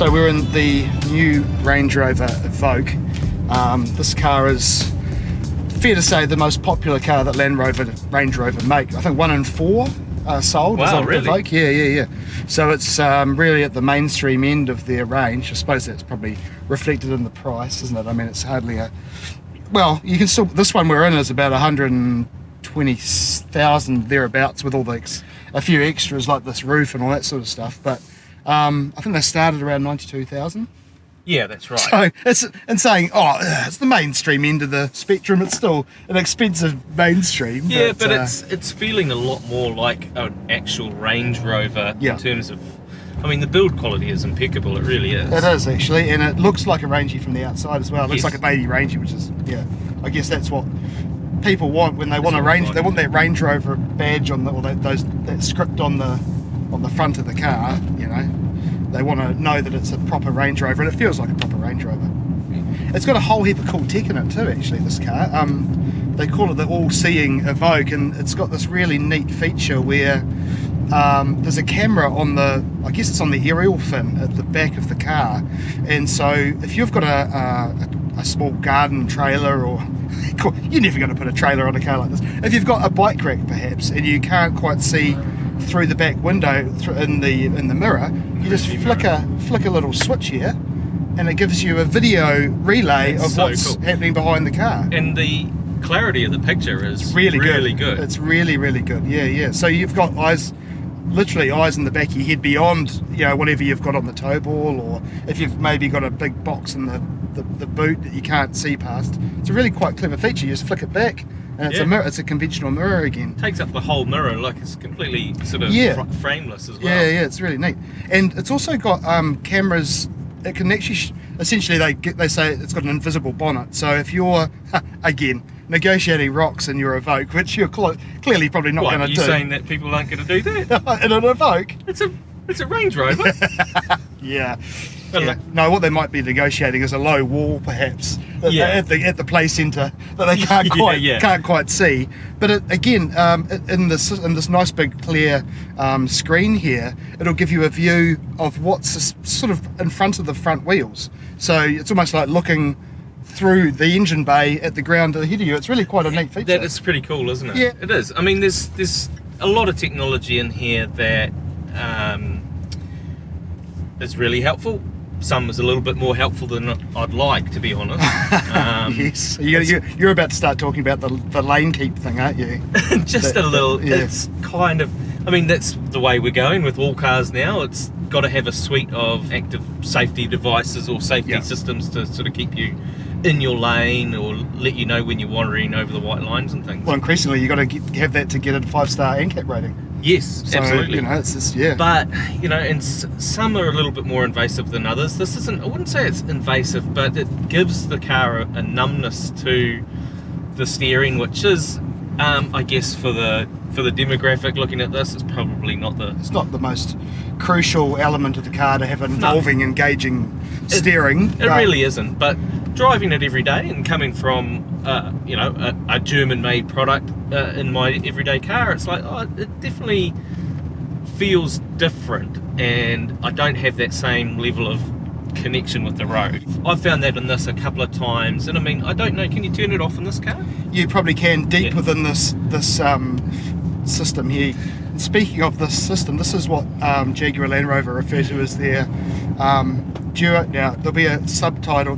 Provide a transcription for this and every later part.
So we're in the new Range Rover Evoque. This car is, fair to say, the most popular car that Range Rover make. I think 1 in 4 sold. Wow, is really? Evoque. Yeah. So it's really at the mainstream end of their range. I suppose that's probably reflected in the price, isn't it? I mean, it's hardly a... Well, you can still... This one we're in is about 120,000 thereabouts, with all a few extras like this roof and all that sort of stuff. But I think they started around 92,000. Yeah, that's right. So it's, and saying, oh, it's the mainstream end of the spectrum. It's still an expensive mainstream. Yeah, but it's feeling a lot more like an actual Range Rover in terms of... I mean, the build quality is impeccable. It really is. It is, actually, and it looks like a Rangie from the outside as well. It looks Yes. like a baby Rangie, which is, I guess that's what people want when they want a Range. They want that Range Rover badge on the, or that script on the front of the car. You know, they want to know that it's a proper Range Rover, and it feels like a proper Range Rover. It's got a whole heap of cool tech in it too, actually, this car. They call it the all-seeing Evoque, and it's got this really neat feature where there's a camera on the, I guess it's on the aerial fin at the back of the car, and so if you've got a small garden trailer, or you're never going to put a trailer on a car like this, if you've got a bike rack perhaps and you can't quite see through the back window in the mirror, you just flick a little switch here and it gives you a video relay of what's happening behind the car. And the clarity of the picture is really good. It's really good. Yeah. So you've got literally eyes in the back of your head beyond, whatever you've got on the tow ball, or if you've maybe got a big box in the boot that you can't see past. It's a really quite clever feature. You just flick it back and it's a mirror. It's a conventional mirror again. Takes up the whole mirror, like it's completely sort of frameless as well. Yeah, it's really neat. And it's also got cameras. It can actually, essentially they say it's got an invisible bonnet. So if you're, again, negotiating rocks in your Evoque, which you're clearly probably not going to do. Are you saying that people aren't going to do that? In an Evoque? It's a Range Rover. Yeah. No, what they might be negotiating is a low wall, perhaps, at the play centre that they can't quite see. But in this nice big clear screen here, it'll give you a view of what's sort of in front of the front wheels. So it's almost like looking through the engine bay at the ground ahead of you. It's really quite a neat feature. That is pretty cool, isn't it? Yeah. It is. I mean, there's a lot of technology in here that is really helpful. Some is a little bit more helpful than I'd like, to be honest. Yes. You're about to start talking about the lane keep thing, aren't you? Just a little. Yeah. It's kind of... I mean, that's the way we're going with all cars now. It's got to have a suite of active safety devices or safety systems to sort of keep you in your lane, or let you know when you're wandering over the white lines and things. Well, increasingly you've got to have that to get a 5-star NCAP rating. Yes, so, absolutely. It's just, But, and some are a little bit more invasive than others. This isn't, I wouldn't say it's invasive, but it gives the car a numbness to the steering, which is, I guess for the demographic looking at this, it's probably not it's not the most crucial element of the car to have involving, engaging steering. It really isn't, but driving it every day and coming from a German-made product in my everyday car, it's like, it definitely feels different, and I don't have that same level of connection with the road. I've found that in this a couple of times, and I mean, I don't know, can you turn it off in this car? You probably can, deep within this system here. And speaking of this system, this is what Jaguar Land Rover refer to as their duo. Now there'll be a subtitle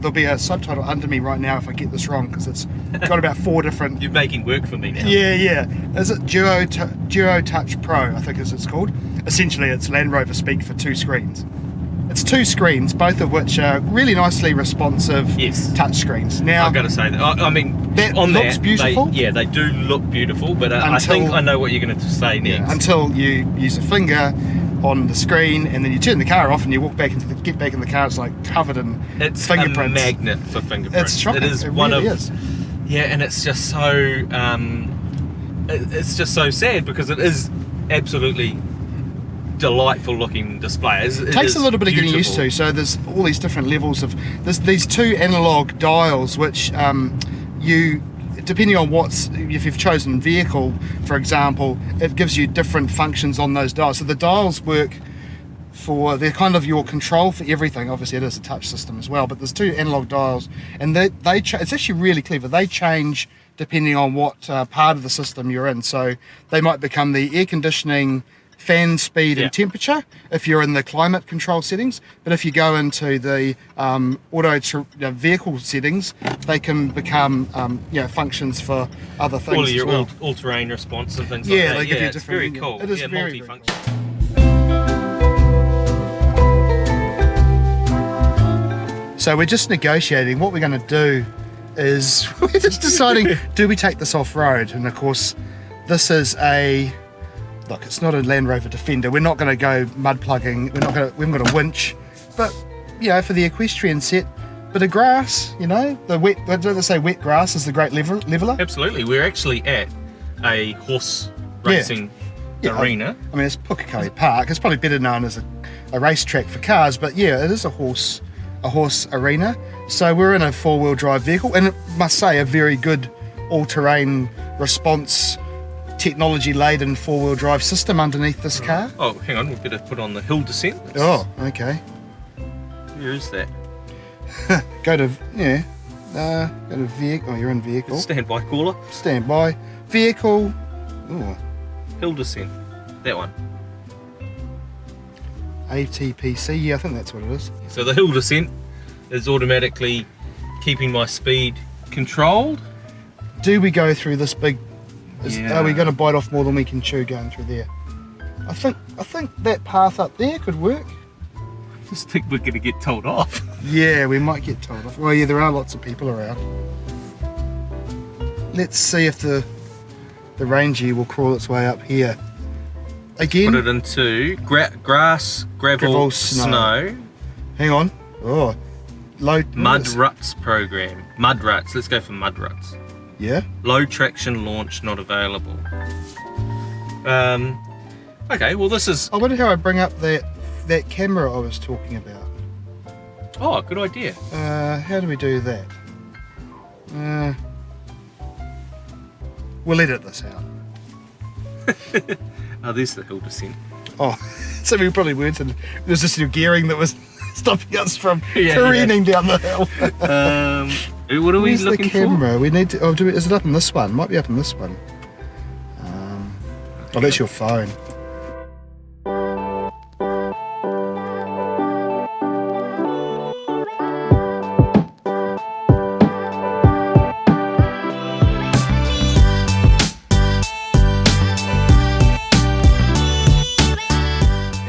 under me right now if I get this wrong, because it's got about 4 different... You're making work for me now. Yeah. Is it Duo Touch Pro, I think it's called. Essentially it's Land Rover speak for 2 screens. It's 2 screens, both of which are really nicely responsive touch screens. Now, I've got to say that. I mean, that looks beautiful. They do look beautiful, but I think I know what you're going to say next. Yeah, until you use a finger on the screen, and then you turn the car off, and you get back in the car. It's like covered in fingerprints. A magnet for fingerprints. It's shocking. It is Yeah, and it's just so sad, because it is absolutely delightful looking display. It takes a little bit of getting used to. So there's all these different levels of these 2 analog dials, which you, depending on if you've chosen vehicle, for example, it gives you different functions on those dials. So the dials work they're kind of your control for everything. Obviously it is a touch system as well, but there's 2 analog dials, and it's actually really clever. They change depending on what part of the system you're in. So they might become the air conditioning, fan speed and temperature if you're in the climate control settings, but if you go into the vehicle settings, they can become functions for other things. All your as well. all-terrain response and things like that. They give you it's different. very cool. It is very multifunction. Cool. So we're just negotiating. What we're going to do is we're just deciding, do we take this off-road? And of course, this is look, it's not a Land Rover Defender. We're not going to go mud plugging. We haven't got a winch, but for the equestrian set, bit of grass. The wet. Don't they say wet grass is the great leveler? Absolutely. We're actually at a horse racing arena. I mean, it's Pukekohe Park. It's probably better known as a racetrack for cars, but it is a horse arena. So we're in a 4-wheel drive vehicle, and it must say a very good all-terrain response, technology-laden 4-wheel drive system underneath this car. Oh, hang on, we better put on the hill descent. Oh, okay. Where is that? Go to vehicle. Oh, you're in vehicle. Standby caller. Standby vehicle. Ooh. Hill descent. That one. ATPC. Yeah, I think that's what it is. So the hill descent is automatically keeping my speed controlled. Do we go through this big? Are we going to bite off more than we can chew going through there? I think that path up there could work. I just think we're going to get told off. Yeah, we might get told off. Well, yeah, there are lots of people around. Let's see if the Rangie will crawl its way up here. Again. Put it into grass, gravel, snow. Hang on. Oh, low. Mud ruts program. Mud ruts. Let's go for mud ruts. Yeah. Low traction launch not available. Okay, well this is. I wonder how I bring up that camera I was talking about. Oh, good idea. How do we do that? We'll edit this out. Oh, there's the hill descent. Oh, so we probably weren't. It was just your gearing that was stopping us from careening down the hill. What are we looking the camera? For? We need to. Oh, is it up in this one? Might be up in this one. Oh, that's your phone.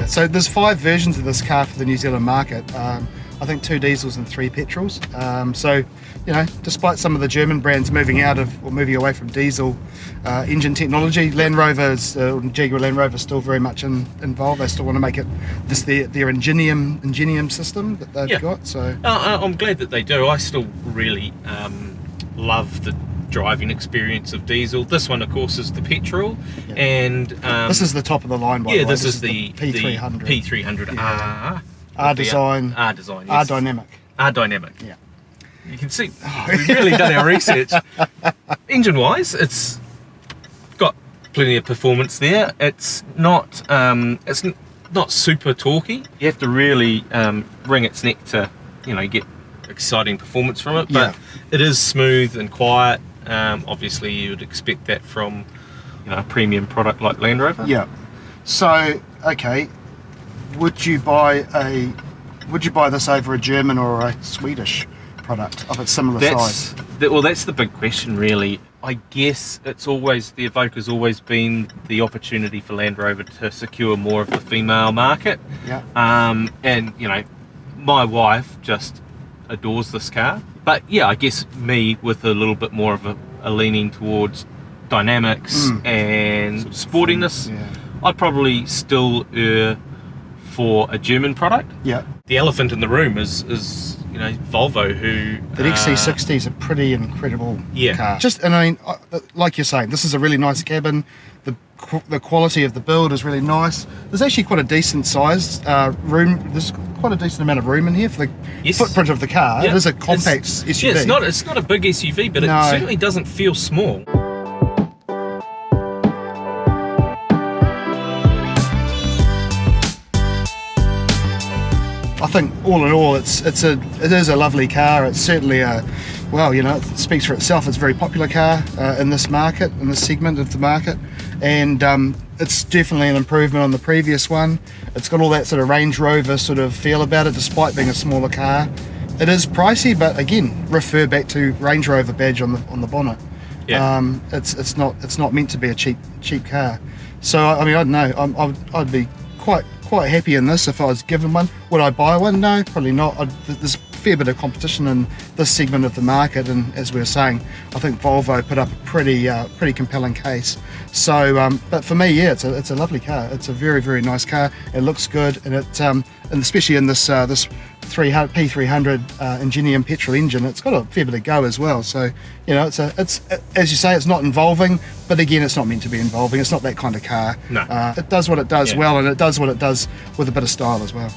So there's 5 versions of this car for the New Zealand market. I think 2 diesels and 3 petrols. So, despite some of the German brands moving away from diesel engine technology, Land Rover's, Jaguar Land Rover is still very much involved. They still want to make it their Ingenium system that they've got. So I'm glad that they do. I still really love the driving experience of diesel. This one, of course, is the petrol, and this is the top of the line. By the way. This is the P300. P300R. Yeah. R design. Yes. R dynamic. R dynamic. Yeah. You can see we've really done our research. Engine-wise, it's got plenty of performance there. It's not super torquey. You have to really wring its neck to get exciting performance from it. But it is smooth and quiet. Obviously, you would expect that from a premium product like Land Rover. Yeah. So, okay, would you buy this over a German or a Swedish product of a similar size? That's the big question, really. I guess the Evoque's always been the opportunity for Land Rover to secure more of the female market. Yeah. And my wife just adores this car. But I guess me with a little bit more of a leaning towards dynamics and sportiness, I'd probably still err for a German product. Yeah. The elephant in the room is Volvo, who the XC60 is a pretty incredible car. Like you're saying, this is a really nice cabin. The quality of the build is really nice. There's actually quite a decent sized room. There's quite a decent amount of room in here for the footprint of the car. It is a compact SUV. Yeah, it's not a big SUV, but it certainly doesn't feel small. think all in all, it is a lovely car. It's certainly it speaks for itself. It's a very popular car in this market, in this segment of the market, and it's definitely an improvement on the previous one. It's got all that sort of Range Rover sort of feel about it, despite being a smaller car. It is pricey, but again, refer back to Range Rover badge on the bonnet. Yeah. It's not meant to be a cheap car. So I mean, I don't know. I'd be quite happy in this if I was given one. Would I buy one? No, probably not. There's a fair bit of competition in this segment of the market, and as we were saying, I think Volvo put up a pretty compelling case. So, but for me, yeah, it's a lovely car. It's a very, very nice car. It looks good, and and especially in this P300 Ingenium petrol engine, it's got a fair bit of go as well. So, it's as you say, it's not involving, but again, it's not meant to be involving. It's not that kind of car. No. It does what it does well, and it does what it does with a bit of style as well.